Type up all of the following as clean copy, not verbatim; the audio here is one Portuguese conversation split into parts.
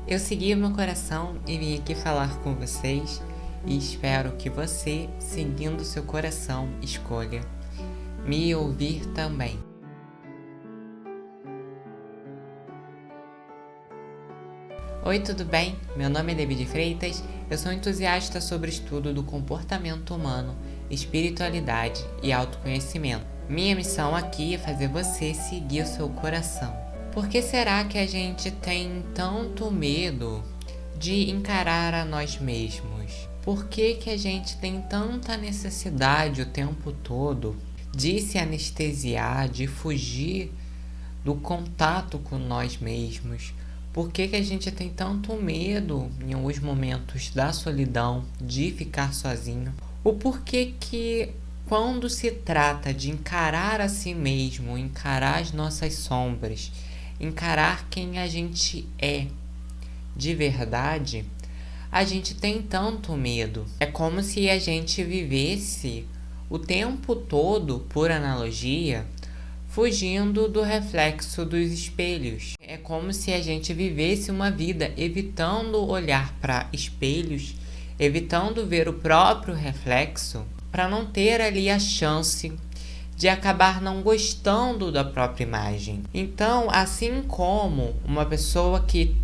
Eu segui o meu coração e vim aqui falar com vocês e espero que você, seguindo seu coração, escolha me ouvir também. Oi, tudo bem? Meu nome é David Freitas, eu sou entusiasta sobre o estudo do comportamento humano, espiritualidade e autoconhecimento. Minha missão aqui é fazer você seguir o seu coração. Por que será que a gente tem tanto medo de encarar a nós mesmos? Por que a gente tem tanta necessidade o tempo todo de se anestesiar, de fugir do contato com nós mesmos? Por que a gente tem tanto medo em alguns momentos da solidão, de ficar sozinho? O porquê que quando se trata de encarar a si mesmo, encarar as nossas sombras, encarar quem a gente é de verdade, a gente tem tanto medo. É como se a gente vivesse o tempo todo, por analogia, fugindo do reflexo dos espelhos. É como se a gente vivesse uma vida evitando olhar para espelhos, evitando ver o próprio reflexo, para não ter ali a chance de acabar não gostando da própria imagem. Então, assim como uma pessoa que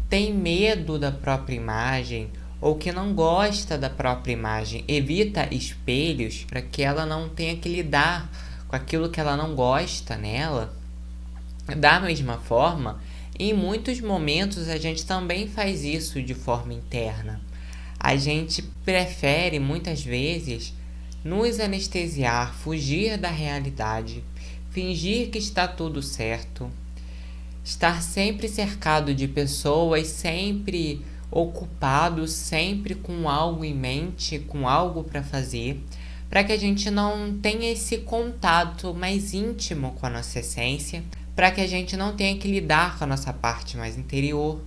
tem medo da própria imagem ou que não gosta da própria imagem evita espelhos para que ela não tenha que lidar com aquilo que ela não gosta nela, da mesma forma, em muitos momentos a gente também faz isso de forma interna. A gente prefere muitas vezes nos anestesiar, fugir da realidade, fingir que está tudo certo, estar sempre cercado de pessoas, sempre ocupado, sempre com algo em mente, com algo para fazer, para que a gente não tenha esse contato mais íntimo com a nossa essência, para que a gente não tenha que lidar com a nossa parte mais interior,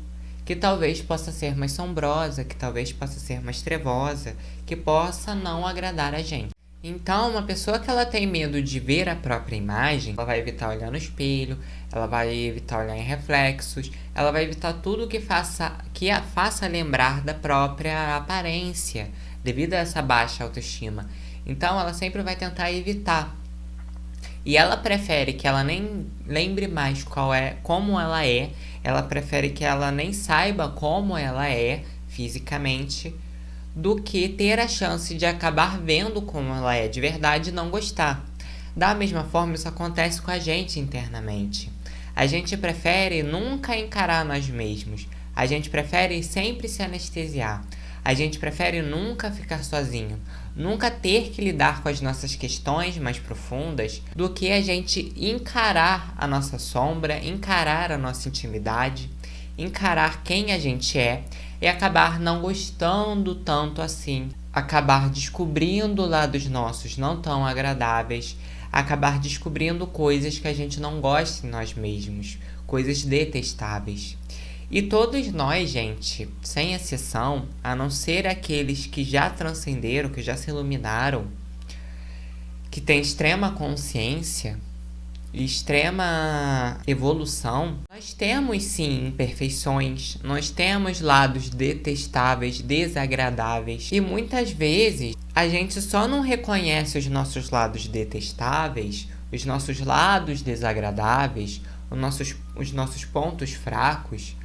que talvez possa ser mais sombrosa, que talvez possa ser mais trevosa, que possa não agradar a gente. Então, uma pessoa que ela tem medo de ver a própria imagem, ela vai evitar olhar no espelho, ela vai evitar olhar em reflexos, ela vai evitar tudo que a faça lembrar da própria aparência, devido a essa baixa autoestima. Então, ela sempre vai tentar evitar. E ela prefere que ela nem lembre mais como ela prefere que ela nem saiba como ela é fisicamente, do que ter a chance de acabar vendo como ela é de verdade e não gostar. Da mesma forma, isso acontece com a gente internamente. A gente prefere nunca encarar nós mesmos. A gente prefere sempre se anestesiar. A gente prefere nunca ficar sozinho, nunca ter que lidar com as nossas questões mais profundas, do que a gente encarar a nossa sombra, encarar a nossa intimidade, encarar quem a gente é e acabar não gostando tanto assim, acabar descobrindo lados nossos não tão agradáveis, acabar descobrindo coisas que a gente não gosta em nós mesmos, coisas detestáveis. E todos nós, gente, sem exceção, a não ser aqueles que já transcenderam, que já se iluminaram, que têm extrema consciência e extrema evolução, nós temos sim imperfeições, nós temos lados detestáveis, desagradáveis. E muitas vezes a gente só não reconhece os nossos lados detestáveis, os nossos lados desagradáveis, os nossos pontos fracos,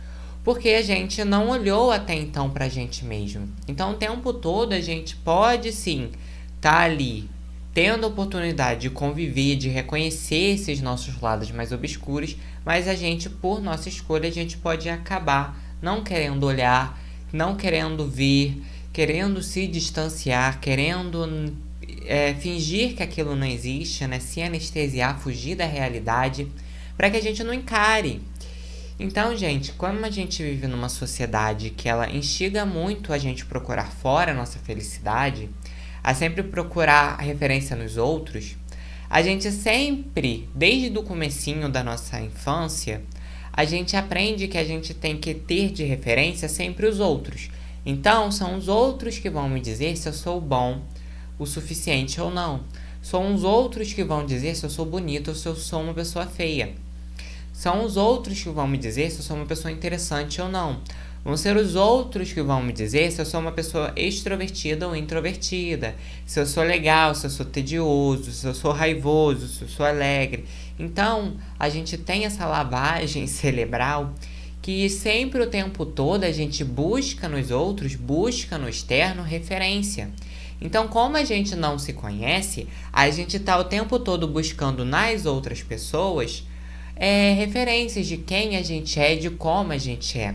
porque a gente não olhou até então pra gente mesmo. Então o tempo todo a gente pode sim estar ali, tendo a oportunidade de conviver, de reconhecer esses nossos lados mais obscuros, mas a gente, por nossa escolha, a gente pode acabar não querendo olhar, não querendo ver, querendo se distanciar, querendo fingir que aquilo não existe, né? Se anestesiar, fugir da realidade, para que a gente não encare. Então, gente, como a gente vive numa sociedade que ela instiga muito a gente procurar fora a nossa felicidade, a sempre procurar referência nos outros, a gente sempre, desde o comecinho da nossa infância, a gente aprende que a gente tem que ter de referência sempre os outros. Então, são os outros que vão me dizer se eu sou bom o suficiente ou não. São os outros que vão dizer se eu sou bonito ou se eu sou uma pessoa feia. são os outros que vão me dizer se eu sou uma pessoa interessante ou não. Vão ser os outros que vão me dizer se eu sou uma pessoa extrovertida ou introvertida, se eu sou legal, se eu sou tedioso, se eu sou raivoso, se eu sou alegre. Então, a gente tem essa lavagem cerebral que sempre o tempo todo a gente busca nos outros, busca no externo referência. Então, como a gente não se conhece, a gente está o tempo todo buscando nas outras pessoas referências de quem a gente é e de como a gente é.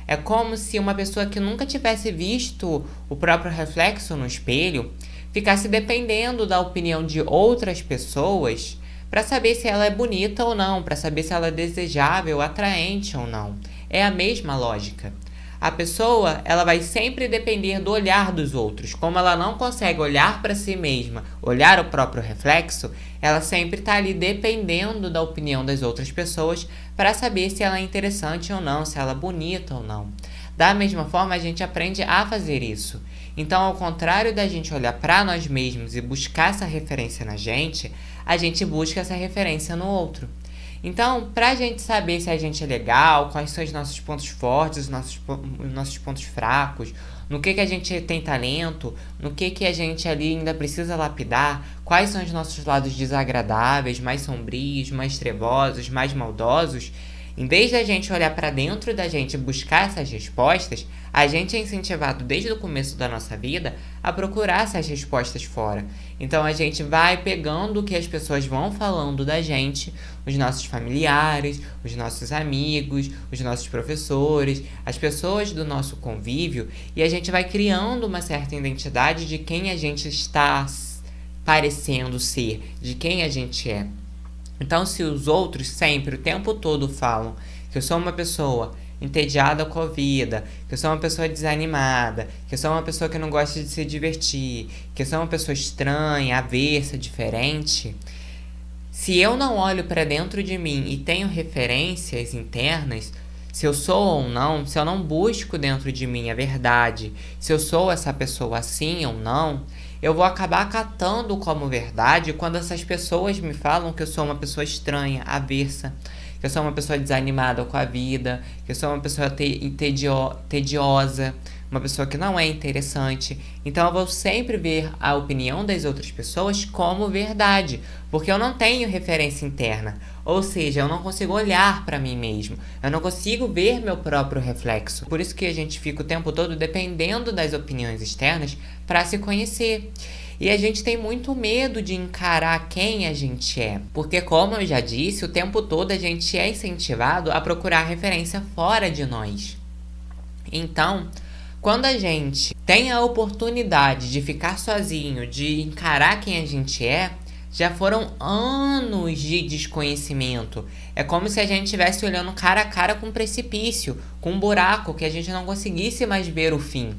É como se uma pessoa que nunca tivesse visto o próprio reflexo no espelho ficasse dependendo da opinião de outras pessoas para saber se ela é bonita ou não, para saber se ela é desejável, atraente ou não. É a mesma lógica. A pessoa, ela vai sempre depender do olhar dos outros. Como ela não consegue olhar para si mesma, olhar o próprio reflexo, ela sempre está ali dependendo da opinião das outras pessoas para saber se ela é interessante ou não, se ela é bonita ou não. Da mesma forma, a gente aprende a fazer isso. Então, ao contrário da gente olhar para nós mesmos e buscar essa referência na gente, a gente busca essa referência no outro. Então, pra gente saber se a gente é legal, quais são os nossos pontos fortes, os nossos pontos fracos, no que a gente tem talento, no que a gente ali ainda precisa lapidar, quais são os nossos lados desagradáveis, mais sombrios, mais trevosos, mais maldosos, em vez da gente olhar para dentro da gente e buscar essas respostas, a gente é incentivado desde o começo da nossa vida a procurar essas respostas fora. Então a gente vai pegando o que as pessoas vão falando da gente, os nossos familiares, os nossos amigos, os nossos professores, as pessoas do nosso convívio, e a gente vai criando uma certa identidade de quem a gente está parecendo ser, de quem a gente é. Então, se os outros sempre, o tempo todo, falam que eu sou uma pessoa entediada com a vida, que eu sou uma pessoa desanimada, que eu sou uma pessoa que não gosta de se divertir, que eu sou uma pessoa estranha, avessa, diferente, se eu não olho para dentro de mim e tenho referências internas, se eu sou ou não, se eu não busco dentro de mim a verdade, se eu sou essa pessoa assim ou não, eu vou acabar acatando como verdade quando essas pessoas me falam que eu sou uma pessoa estranha, avessa, que eu sou uma pessoa desanimada com a vida, que eu sou uma pessoa tediosa, uma pessoa que não é interessante. Então eu vou sempre ver a opinião das outras pessoas como verdade, porque eu não tenho referência interna. Ou seja, eu não consigo olhar para mim mesmo, eu não consigo ver meu próprio reflexo. Por isso que a gente fica o tempo todo dependendo das opiniões externas para se conhecer. E a gente tem muito medo de encarar quem a gente é, porque, como eu já disse, o tempo todo a gente é incentivado a procurar referência fora de nós. Então, quando a gente tem a oportunidade de ficar sozinho, de encarar quem a gente é, já foram anos de desconhecimento. É como se a gente estivesse olhando cara a cara com um precipício, com um buraco que a gente não conseguisse mais ver o fim.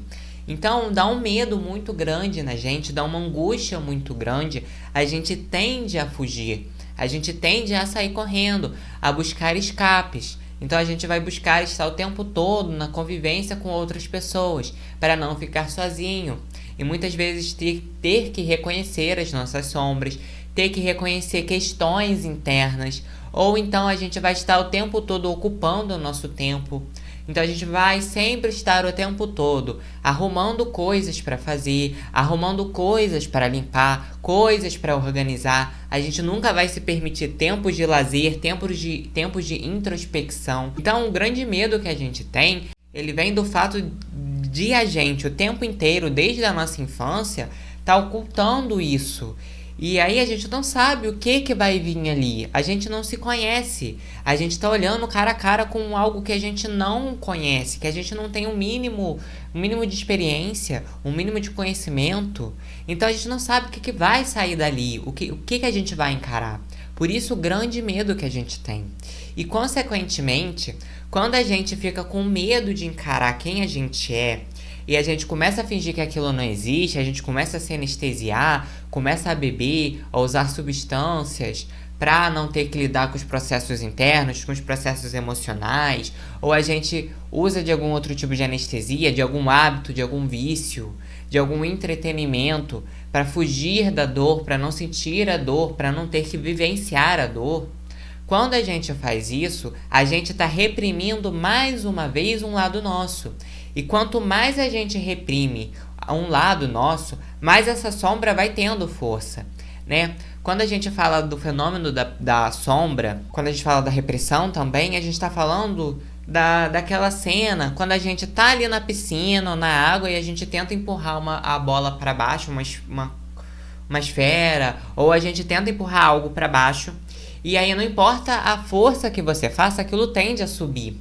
Então, dá um medo muito grande na gente, dá uma angústia muito grande, a gente tende a fugir, a gente tende a sair correndo, a buscar escapes. Então, a gente vai buscar estar o tempo todo na convivência com outras pessoas, para não ficar sozinho. E muitas vezes ter que reconhecer as nossas sombras, ter que reconhecer questões internas, ou então a gente vai estar o tempo todo ocupando o nosso tempo. Então a gente vai sempre estar o tempo todo arrumando coisas para fazer, arrumando coisas para limpar, coisas para organizar. A gente nunca vai se permitir tempos de lazer, tempos de introspecção. Então o grande medo que a gente tem, ele vem do fato de a gente o tempo inteiro, desde a nossa infância, tá ocultando isso. E aí a gente não sabe o que vai vir ali. A gente não se conhece. A gente tá olhando cara a cara com algo que a gente não conhece, que a gente não tem um mínimo de experiência, um mínimo de conhecimento. Então a gente não sabe o que vai sair dali, o que a gente vai encarar. Por isso o grande medo que a gente tem. E consequentemente, quando a gente fica com medo de encarar quem a gente é, e a gente começa a fingir que aquilo não existe, a gente começa a se anestesiar, começa a beber, a usar substâncias para não ter que lidar com os processos internos, com os processos emocionais, ou a gente usa de algum outro tipo de anestesia, de algum hábito, de algum vício, de algum entretenimento para fugir da dor, para não sentir a dor, para não ter que vivenciar a dor. Quando a gente faz isso, a gente está reprimindo mais uma vez um lado nosso. E quanto mais a gente reprime um lado nosso, mais essa sombra vai tendo força, né? Quando a gente fala do fenômeno da sombra, quando a gente fala da repressão também, a gente está falando daquela cena, quando a gente tá ali na piscina ou na água e a gente tenta empurrar a bola para baixo, uma esfera, ou a gente tenta empurrar algo para baixo, e aí não importa a força que você faça, aquilo tende a subir.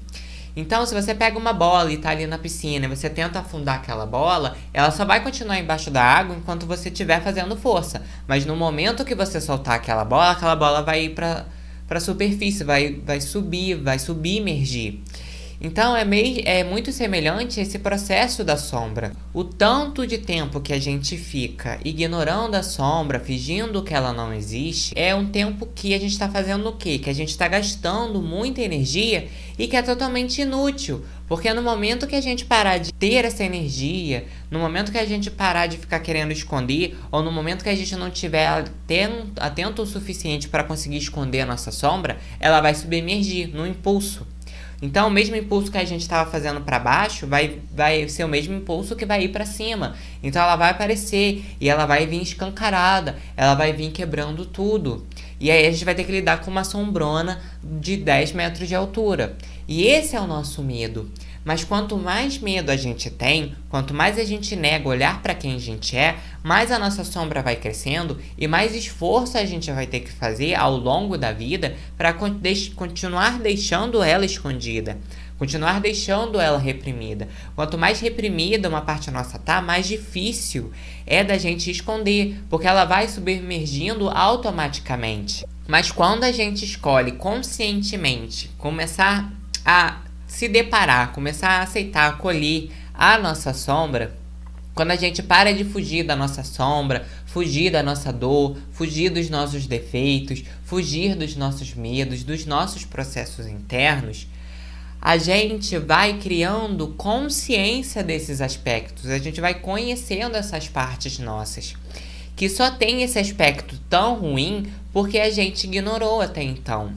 Então, se você pega uma bola e tá ali na piscina e você tenta afundar aquela bola, ela só vai continuar embaixo da água enquanto você estiver fazendo força. Mas no momento que você soltar aquela bola vai ir para a superfície, vai submergir. Então é muito semelhante a esse processo da sombra. O tanto de tempo que a gente fica ignorando a sombra, fingindo que ela não existe, é um tempo que a gente está fazendo o quê? Que a gente está gastando muita energia e que é totalmente inútil. Porque no momento que a gente parar de ter essa energia, no momento que a gente parar de ficar querendo esconder, ou no momento que a gente não tiver atento o suficiente para conseguir esconder a nossa sombra, ela vai submergir no impulso. Então, o mesmo impulso que a gente estava fazendo para baixo vai ser o mesmo impulso que vai ir para cima. Então, ela vai aparecer e ela vai vir escancarada, ela vai vir quebrando tudo. E aí, a gente vai ter que lidar com uma sombrona de 10 metros de altura. E esse é o nosso medo. Mas quanto mais medo a gente tem, quanto mais a gente nega olhar para quem a gente é, mais a nossa sombra vai crescendo e mais esforço a gente vai ter que fazer ao longo da vida para continuar deixando ela escondida, continuar deixando ela reprimida. Quanto mais reprimida uma parte nossa tá, mais difícil é da gente esconder, porque ela vai submergindo automaticamente. Mas quando a gente escolhe conscientemente começar a se deparar, começar a aceitar, acolher a nossa sombra, quando a gente para de fugir da nossa sombra, fugir da nossa dor, fugir dos nossos defeitos, fugir dos nossos medos, dos nossos processos internos, a gente vai criando consciência desses aspectos, a gente vai conhecendo essas partes nossas, que só tem esse aspecto tão ruim porque a gente ignorou até então.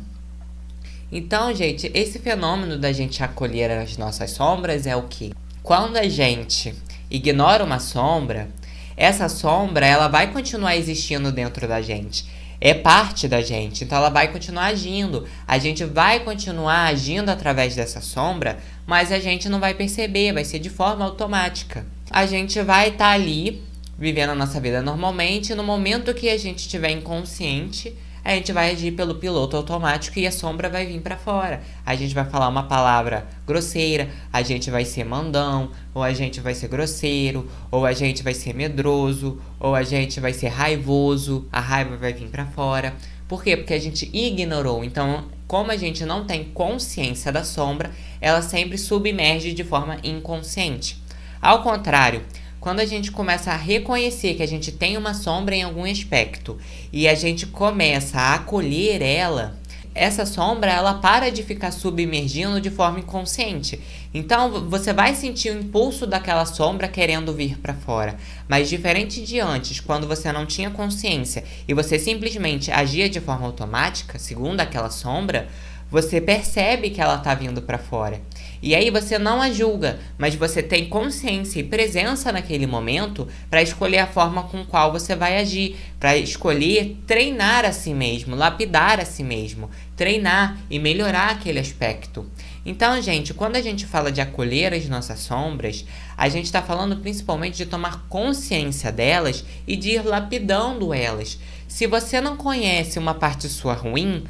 Então, gente, esse fenômeno da gente acolher as nossas sombras é o quê? Quando a gente ignora uma sombra, essa sombra ela vai continuar existindo dentro da gente. É parte da gente, então ela vai continuar agindo. A gente vai continuar agindo através dessa sombra, mas a gente não vai perceber, vai ser de forma automática. A gente vai estar ali, vivendo a nossa vida normalmente, e no momento que a gente estiver inconsciente, a gente vai agir pelo piloto automático e a sombra vai vir para fora. A gente vai falar uma palavra grosseira, a gente vai ser mandão, ou a gente vai ser grosseiro, ou a gente vai ser medroso, ou a gente vai ser raivoso, a raiva vai vir para fora. Por quê? Porque a gente ignorou. Então, como a gente não tem consciência da sombra, ela sempre submerge de forma inconsciente. Ao contrário, quando a gente começa a reconhecer que a gente tem uma sombra em algum aspecto e a gente começa a acolher ela, essa sombra ela para de ficar submergindo de forma inconsciente. Então você vai sentir o impulso daquela sombra querendo vir para fora. Mas diferente de antes, quando você não tinha consciência e você simplesmente agia de forma automática, segundo aquela sombra, você percebe que ela está vindo para fora. E aí você não a julga, mas você tem consciência e presença naquele momento para escolher a forma com qual você vai agir, para escolher treinar a si mesmo, lapidar a si mesmo, treinar e melhorar aquele aspecto. Então, gente, quando a gente fala de acolher as nossas sombras, a gente está falando principalmente de tomar consciência delas e de ir lapidando elas. Se você não conhece uma parte sua ruim,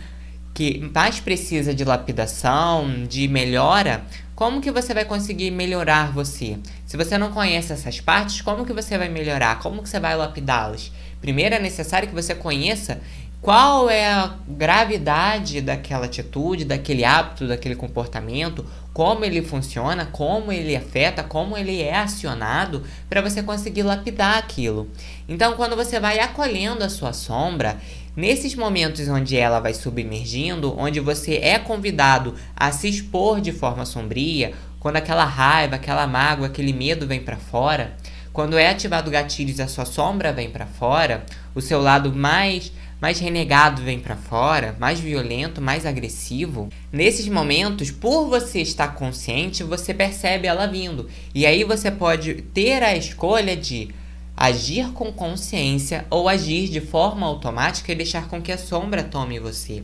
que mais precisa de lapidação, de melhora, como que você vai conseguir melhorar você? Se você não conhece essas partes, como que você vai melhorar? Como que você vai lapidá-las? Primeiro é necessário que você conheça qual é a gravidade daquela atitude, daquele hábito, daquele comportamento, como ele funciona, como ele afeta, como ele é acionado, para você conseguir lapidar aquilo. Então, quando você vai acolhendo a sua sombra, nesses momentos onde ela vai submergindo, onde você é convidado a se expor de forma sombria, quando aquela raiva, aquela mágoa, aquele medo vem para fora, quando é ativado gatilhos, a sua sombra vem para fora, o seu lado mais mais renegado vem para fora, mais violento, mais agressivo. Nesses momentos, por você estar consciente, você percebe ela vindo. E aí você pode ter a escolha de agir com consciência ou agir de forma automática e deixar com que a sombra tome você.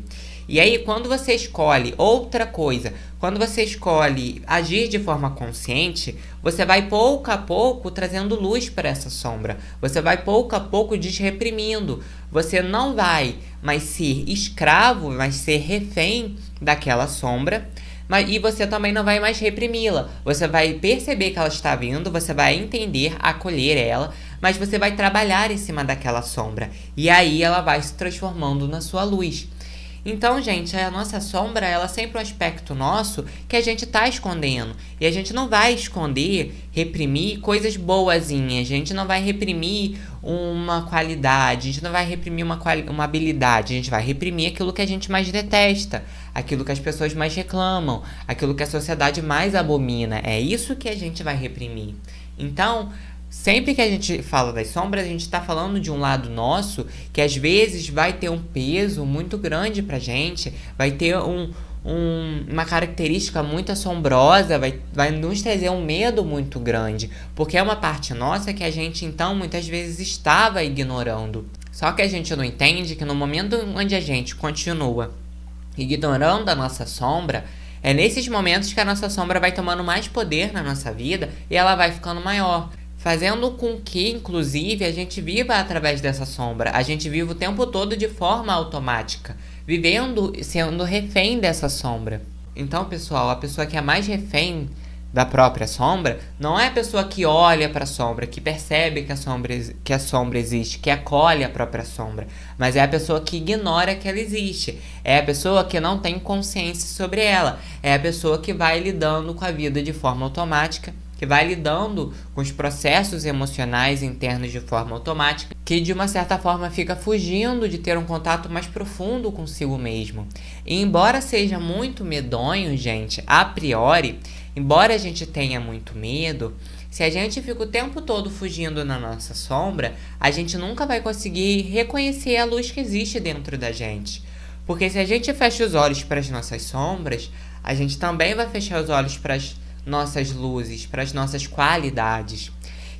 E aí, quando você escolhe outra coisa, quando você escolhe agir de forma consciente, você vai pouco a pouco trazendo luz para essa sombra. Você vai pouco a pouco desreprimindo. Você não vai mais ser escravo, mas ser refém daquela sombra. E você também não vai mais reprimi-la. Você vai perceber que ela está vindo, você vai entender, acolher ela, mas você vai trabalhar em cima daquela sombra. E aí ela vai se transformando na sua luz. Então, gente, a nossa sombra, ela é sempre um aspecto nosso que a gente tá escondendo. E a gente não vai esconder, reprimir coisas boazinhas. A gente não vai reprimir uma qualidade, a gente não vai reprimir uma habilidade. A gente vai reprimir aquilo que a gente mais detesta, aquilo que as pessoas mais reclamam, aquilo que a sociedade mais abomina. É isso que a gente vai reprimir. Então, sempre que a gente fala das sombras, a gente está falando de um lado nosso que às vezes vai ter um peso muito grande pra gente, vai ter uma característica muito assombrosa, vai nos trazer um medo muito grande, porque é uma parte nossa que a gente então muitas vezes estava ignorando. Só que a gente não entende que no momento onde a gente continua ignorando a nossa sombra, é nesses momentos que a nossa sombra vai tomando mais poder na nossa vida e ela vai ficando maior, fazendo com que, inclusive, a gente viva através dessa sombra. A gente vive o tempo todo de forma automática, vivendo, sendo refém dessa sombra. Então, pessoal, a pessoa que é mais refém da própria sombra não é a pessoa que olha para a sombra, que percebe que a sombra existe, que acolhe a própria sombra, mas é a pessoa que ignora que ela existe. É a pessoa que não tem consciência sobre ela. É a pessoa que vai lidando com a vida de forma automática, que vai lidando com os processos emocionais internos de forma automática, que de uma certa forma fica fugindo de ter um contato mais profundo consigo mesmo. E embora seja muito medonho, gente, a priori, embora a gente tenha muito medo, se a gente fica o tempo todo fugindo na nossa sombra, a gente nunca vai conseguir reconhecer a luz que existe dentro da gente. Porque se a gente fecha os olhos para as nossas sombras, a gente também vai fechar os olhos para as nossas luzes, para as nossas qualidades.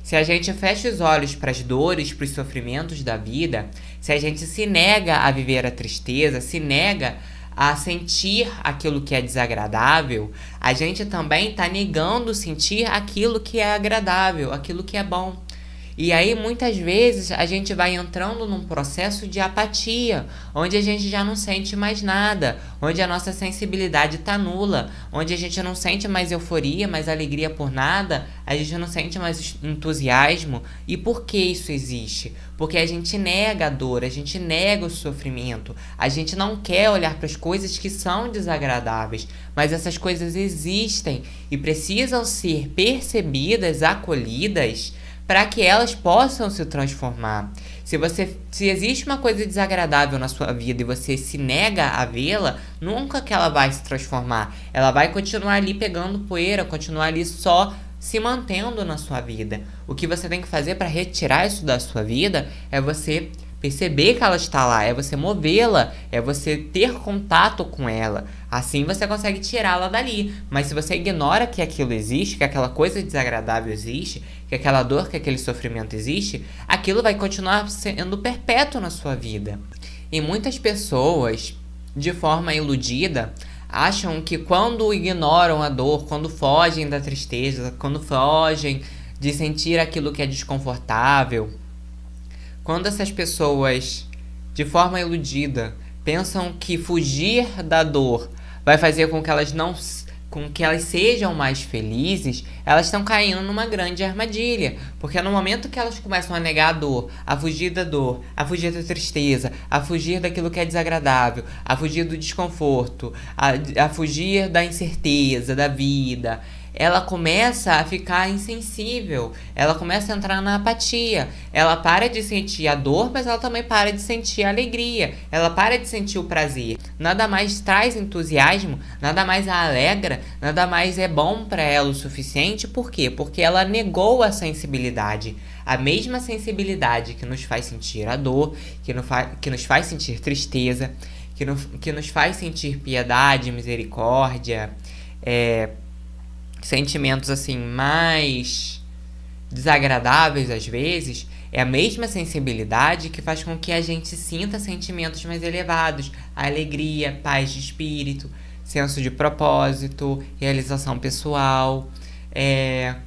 Se a gente fecha os olhos para as dores, para os sofrimentos da vida, se a gente se nega a viver a tristeza, se nega a sentir aquilo que é desagradável, a gente também está negando sentir aquilo que é agradável, aquilo que é bom. E aí, muitas vezes, a gente vai entrando num processo de apatia, onde a gente já não sente mais nada, onde a nossa sensibilidade está nula, onde a gente não sente mais euforia, mais alegria por nada, a gente não sente mais entusiasmo. E por que isso existe? Porque a gente nega a dor, a gente nega o sofrimento, a gente não quer olhar para as coisas que são desagradáveis, mas essas coisas existem e precisam ser percebidas, acolhidas, para que elas possam se transformar. Se existe uma coisa desagradável na sua vida e você se nega a vê-la, nunca que ela vai se transformar. Ela vai continuar ali pegando poeira, continuar ali só se mantendo na sua vida. O que você tem que fazer para retirar isso da sua vida é você perceber que ela está lá, é você movê-la, é você ter contato com ela. Assim você consegue tirá-la dali. Mas se você ignora que aquilo existe, que aquela coisa desagradável existe, que aquela dor, que aquele sofrimento existe, aquilo vai continuar sendo perpétuo na sua vida. E muitas pessoas, de forma iludida, acham que quando ignoram a dor, quando fogem da tristeza, quando fogem de sentir aquilo que é desconfortável, quando essas pessoas, de forma iludida, pensam que fugir da dor vai fazer com que elas sejam mais felizes, elas estão caindo numa grande armadilha. Porque no momento que elas começam a negar a dor, a fugir da dor, a fugir da tristeza, a fugir daquilo que é desagradável, a fugir do desconforto, a fugir da incerteza, da vida, ela começa a ficar insensível, ela começa a entrar na apatia, ela para de sentir a dor, mas ela também para de sentir a alegria, ela para de sentir o prazer. Nada mais traz entusiasmo, nada mais a alegra, nada mais é bom para ela o suficiente. Por quê? Porque ela negou a sensibilidade. A mesma sensibilidade que nos faz sentir a dor, que nos faz sentir tristeza, que nos faz sentir piedade, misericórdia, sentimentos assim mais desagradáveis às vezes, é a mesma sensibilidade que faz com que a gente sinta sentimentos mais elevados, alegria, paz de espírito, senso de propósito, realização pessoal,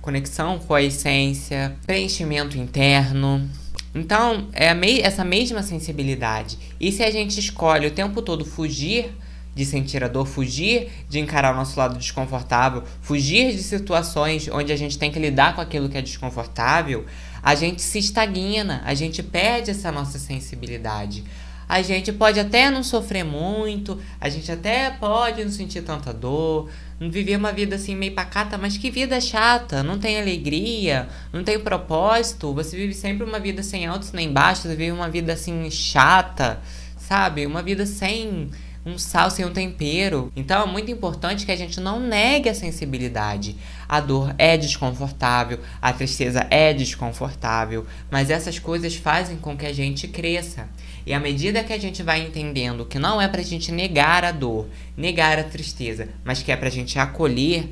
conexão com a essência, preenchimento interno. Então, essa mesma sensibilidade. E se a gente escolhe o tempo todo fugir de sentir a dor, fugir de encarar o nosso lado desconfortável, fugir de situações onde a gente tem que lidar com aquilo que é desconfortável, a gente se estagna, a gente perde essa nossa sensibilidade. A gente pode até não sofrer muito, a gente até pode não sentir tanta dor, não viver uma vida assim meio pacata, mas que vida chata, não tem alegria, não tem propósito, você vive sempre uma vida sem altos nem baixos, você vive uma vida assim chata, sabe? Uma vida sem um sal, sem um tempero. Então é muito importante que a gente não negue a sensibilidade. A dor é desconfortável, a tristeza é desconfortável, mas essas coisas fazem com que a gente cresça. E à medida que a gente vai entendendo que não é pra gente negar a dor, negar a tristeza, mas que é pra gente acolher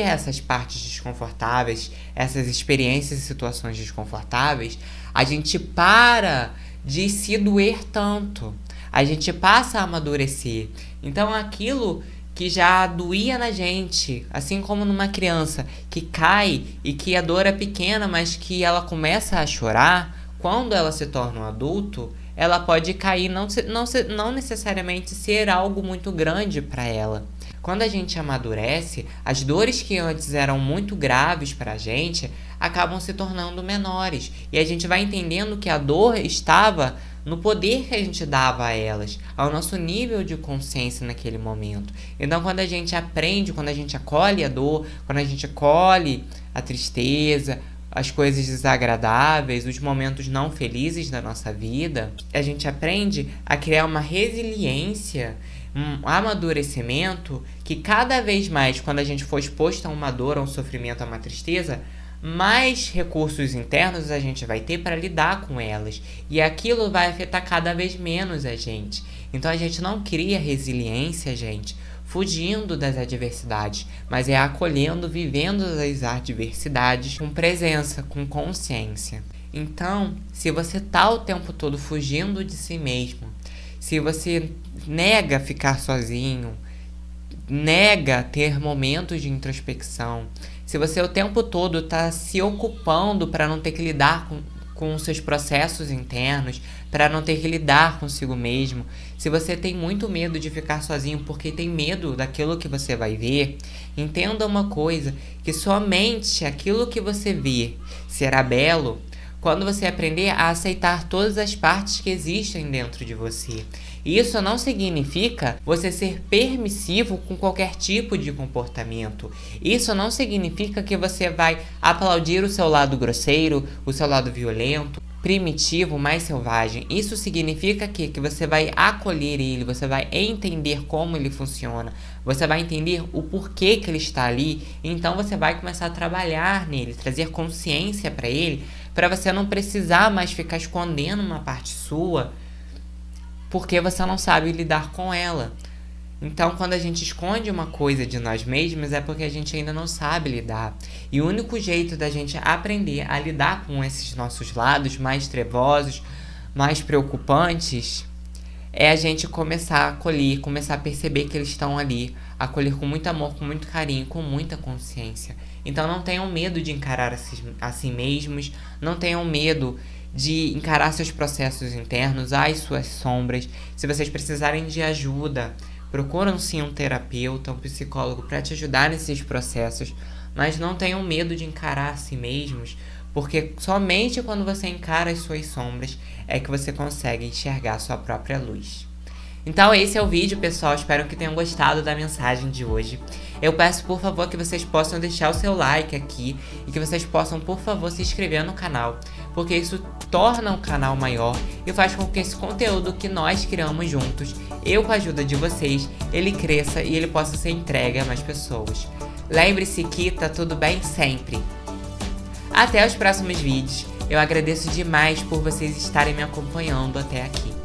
essas partes desconfortáveis, essas experiências e situações desconfortáveis, a gente para de se doer tanto. A gente passa a amadurecer. Então aquilo que já doía na gente, assim como numa criança que cai e que a dor é pequena, mas que ela começa a chorar, quando ela se torna um adulto, ela pode cair, não necessariamente ser algo muito grande para ela. Quando a gente amadurece, as dores que antes eram muito graves para a gente acabam se tornando menores. E a gente vai entendendo que a dor estava no poder que a gente dava a elas, ao nosso nível de consciência naquele momento. Então, quando a gente aprende, quando a gente acolhe a dor, quando a gente acolhe a tristeza, as coisas desagradáveis, os momentos não felizes da nossa vida, a gente aprende a criar uma resiliência, um amadurecimento que cada vez mais, quando a gente for exposto a uma dor, a um sofrimento, a uma tristeza, mais recursos internos a gente vai ter para lidar com elas. E aquilo vai afetar cada vez menos a gente. Então a gente não cria resiliência, gente, fugindo das adversidades, mas é acolhendo, vivendo as adversidades com presença, com consciência. Então, se você tá o tempo todo fugindo de si mesmo, se você nega ficar sozinho, nega ter momentos de introspecção, se você o tempo todo está se ocupando para não ter que lidar com os seus processos internos, para não ter que lidar consigo mesmo, se você tem muito medo de ficar sozinho porque tem medo daquilo que você vai ver, entenda uma coisa, que somente aquilo que você vê será belo quando você aprender a aceitar todas as partes que existem dentro de você. Isso não significa você ser permissivo com qualquer tipo de comportamento. Isso não significa que você vai aplaudir o seu lado grosseiro, o seu lado violento, primitivo, mais selvagem. Isso significa que você vai acolher ele, você vai entender como ele funciona, você vai entender o porquê que ele está ali, então você vai começar a trabalhar nele, trazer consciência para ele, para você não precisar mais ficar escondendo uma parte sua, porque você não sabe lidar com ela. Então, quando a gente esconde uma coisa de nós mesmos, é porque a gente ainda não sabe lidar. E o único jeito da gente aprender a lidar com esses nossos lados mais trevosos, mais preocupantes, é a gente começar a acolher, começar a perceber que eles estão ali, acolher com muito amor, com muito carinho, com muita consciência. Então, não tenham medo de encarar a si mesmos, não tenham medo de encarar seus processos internos, as suas sombras. Se vocês precisarem de ajuda, procuram sim um terapeuta, um psicólogo para te ajudar nesses processos, mas não tenham medo de encarar a si mesmos, porque somente quando você encara as suas sombras é que você consegue enxergar a sua própria luz. Então esse é o vídeo, pessoal, espero que tenham gostado da mensagem de hoje. Eu peço, por favor, que vocês possam deixar o seu like aqui e que vocês possam, por favor, se inscrever no canal, porque isso torna o canal maior e faz com que esse conteúdo que nós criamos juntos, eu com a ajuda de vocês, ele cresça e ele possa ser entregue a mais pessoas. Lembre-se que tá tudo bem sempre. Até os próximos vídeos. Eu agradeço demais por vocês estarem me acompanhando até aqui.